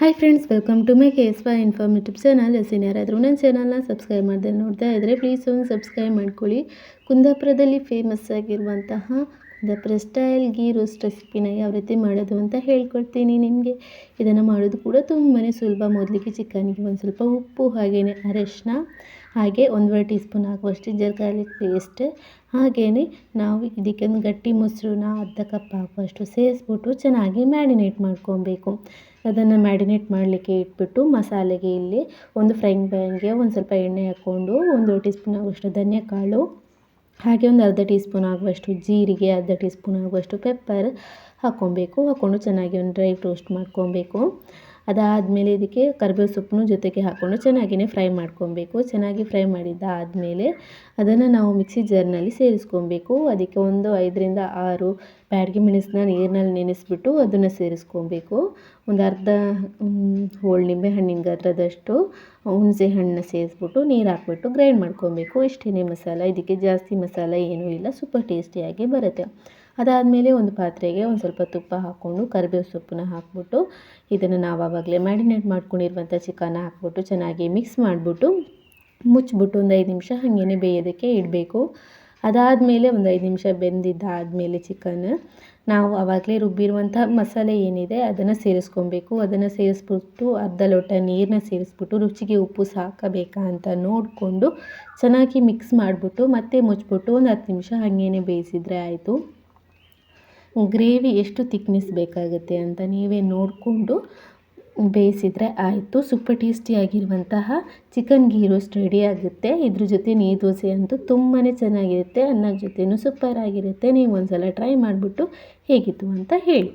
Hi friends, welcome to my KSY informative channel. ಯಾರಾದರೂ ನನ್ನ ಚಾನಲ್ನ ಸಬ್ಸ್ಕ್ರೈಬ್ ಮಾಡದೆ ನೋಡ್ತಾ ಇದ್ದರೆ ಪ್ಲೀಸ್ ಒಂದು ಸಬ್ಸ್ಕ್ರೈಬ್ ಮಾಡ್ಕೊಳ್ಳಿ. ಕುಂದಾಪುರದಲ್ಲಿ ಫೇಮಸ್ ಆಗಿರುವಂತಹ ಕುಂದಾಪುರ ಸ್ಟೈಲ್ ಗೀ ರೋಸ್ಟ್ ರೆಸಿಪಿನ ಯಾವ ರೀತಿ ಮಾಡೋದು ಅಂತ ಹೇಳ್ಕೊಡ್ತೀನಿ ನಿಮಗೆ. ಇದನ್ನು ಮಾಡೋದು ಕೂಡ ತುಂಬಾ ಸುಲಭ. ಮೊದಲಿಗೆ ಚಿಕನ್ಗೆ ಒಂದು ಸ್ವಲ್ಪ ಉಪ್ಪು, ಹಾಗೆಯೇ ಅರಶಿನ, ಹಾಗೆ 1.5 ಟೀ ಸ್ಪೂನ್ ಆಗುವಷ್ಟು ಜಿಂಜರ್ ಗಾರ್ಲಿಕ್ ಪೇಸ್ಟ್, ಹಾಗೆಯೇ ನಾವು ಇದಕ್ಕೆ ಒಂದು ಗಟ್ಟಿ ಮೊಸರನ್ನ ಅರ್ಧ ಕಪ್ ಆಗುವಷ್ಟು ಸೇರಿಸ್ಬಿಟ್ಟು ಚೆನ್ನಾಗಿ ಮ್ಯಾರಿನೇಟ್ ಮಾಡ್ಕೊಬೇಕು. ಅದನ್ನು ಮ್ಯಾರಿನೇಟ್ ಮಾಡಲಿಕ್ಕೆ ಇಟ್ಬಿಟ್ಟು ಮಸಾಲೆಗೆ ಇಲ್ಲಿ ಒಂದು ಫ್ರೈಯಿಂಗ್ ಪ್ಯಾನ್ಗೆ ಒಂದು ಸ್ವಲ್ಪ ಎಣ್ಣೆ ಹಾಕ್ಕೊಂಡು 1 ಟೀ ಸ್ಪೂನ್ ಆಗುವಷ್ಟು ಧನಿಯಾಕಾಳು, ಹಾಗೆ ಒಂದು ಅರ್ಧ ಟೀ ಸ್ಪೂನ್ ಆಗುವಷ್ಟು ಜೀರಿಗೆ, ಅರ್ಧ ಟೀ ಸ್ಪೂನ್ ಆಗುವಷ್ಟು ಪೆಪ್ಪರ್ ಹಾಕ್ಕೊಂಡು ಚೆನ್ನಾಗಿ ಒಂದು ಡ್ರೈ ರೋಸ್ಟ್ ಮಾಡ್ಕೊಬೇಕು. ಅದಾದಮೇಲೆ ಇದಕ್ಕೆ ಕರಿಬೇವು ಸೊಪ್ಪನ್ನು ಜೊತೆಗೆ ಹಾಕ್ಕೊಂಡು ಚೆನ್ನಾಗಿಯೇ ಫ್ರೈ ಮಾಡ್ಕೊಬೇಕು. ಚೆನ್ನಾಗಿ ಫ್ರೈ ಮಾಡಿದ್ದಾದಮೇಲೆ ಅದನ್ನು ನಾವು ಮಿಕ್ಸಿ ಜಾರ್ನಲ್ಲಿ ಸೇರಿಸ್ಕೊಬೇಕು. ಅದಕ್ಕೆ ಒಂದು 5ರಿಂದ 6 ಬ್ಯಾಡಗಿ ಮೆಣಸನ್ನ ನೀರಿನಲ್ಲಿ ನೆನೆಸ್ಬಿಟ್ಟು ಅದನ್ನು ಸೇರಿಸ್ಕೊಬೇಕು. ಒಂದು ಅರ್ಧ ಹೋಳು ನಿಂಬೆ ಹಣ್ಣಿನ ಗಾತ್ರದಷ್ಟು ಹುಣಸೆ ಹಣ್ಣನ್ನ ಸೇರಿಸ್ಬಿಟ್ಟು ನೀರು ಹಾಕ್ಬಿಟ್ಟು ಗ್ರೈಂಡ್ ಮಾಡ್ಕೊಬೇಕು. ಇಷ್ಟೇ ಮಸಾಲ. ಇದಕ್ಕೆ ಜಾಸ್ತಿ ಮಸಾಲ ಏನೂ ಇಲ್ಲ, ಸೂಪರ್ ಟೇಸ್ಟಿಯಾಗಿ ಬರುತ್ತೆ. ಅದಾದಮೇಲೆ ಒಂದು ಪಾತ್ರೆಗೆ ಒಂದು ಸ್ವಲ್ಪ ತುಪ್ಪ ಹಾಕ್ಕೊಂಡು ಕರಿಬೇವು ಸೊಪ್ಪನ್ನ ಹಾಕ್ಬಿಟ್ಟು ಇದನ್ನು ನಾವು ಆವಾಗಲೇ ಮ್ಯಾರಿನೇಟ್ ಮಾಡ್ಕೊಂಡಿರುವಂಥ ಚಿಕನ್ನ ಹಾಕ್ಬಿಟ್ಟು ಚೆನ್ನಾಗಿ ಮಿಕ್ಸ್ ಮಾಡಿಬಿಟ್ಟು ಮುಚ್ಚಿಬಿಟ್ಟು ಒಂದು 5 ನಿಮಿಷ ಹಾಗೇ ಬೇಯೋದಕ್ಕೆ ಇಡಬೇಕು. ಅದಾದಮೇಲೆ ಒಂದು 5 ನಿಮಿಷ ಬೆಂದಿದ್ದಾದಮೇಲೆ ಚಿಕನ್ ನಾವು ಆವಾಗಲೇ ರುಬ್ಬಿರುವಂಥ ಮಸಾಲೆ ಏನಿದೆ ಅದನ್ನು ಸೇರಿಸ್ಕೊಬೇಕು. ಅದನ್ನು ಸೇರಿಸ್ಬಿಟ್ಟು ಅರ್ಧ ಲೋಟ ನೀರನ್ನ ಸೇರಿಸ್ಬಿಟ್ಟು ರುಚಿಗೆ ಉಪ್ಪು ಸಾಕಬೇಕಾ ಅಂತ ನೋಡಿಕೊಂಡು ಚೆನ್ನಾಗಿ ಮಿಕ್ಸ್ ಮಾಡಿಬಿಟ್ಟು ಮತ್ತೆ ಮುಚ್ಚಿಬಿಟ್ಟು ಒಂದು 10 ನಿಮಿಷ ಹಾಗೇ ಬೇಯಿಸಿದರೆ ಆಯಿತು. ಗ್ರೇವಿ ಎಷ್ಟು ಥಿಕ್ನೆಸ್ ಬೇಕಾಗುತ್ತೆ ಅಂತ ನೀವೇ ನೋಡಿಕೊಂಡು ಬೇಯಿಸಿದರೆ ಆಯಿತು. ಸೂಪರ್ ಟೇಸ್ಟಿಯಾಗಿರುವಂತಹ ಚಿಕನ್ ಗೀ ರೋಸ್ಟ್ ರೆಡಿ ಆಗುತ್ತೆ. ಇದ್ರ ಜೊತೆ ನೀರು ದೋಸೆ ಅಂತೂ ತುಂಬಾ ಚೆನ್ನಾಗಿರುತ್ತೆ. ಅನ್ನದ ಜೊತೆನೂ ಸೂಪರ್ ಆಗಿರುತ್ತೆ. ನೀವು ಒಂದು ಸಲ ಟ್ರೈ ಮಾಡಿಬಿಟ್ಟು ಹೇಗಿತ್ತು ಅಂತ ಹೇಳಿ.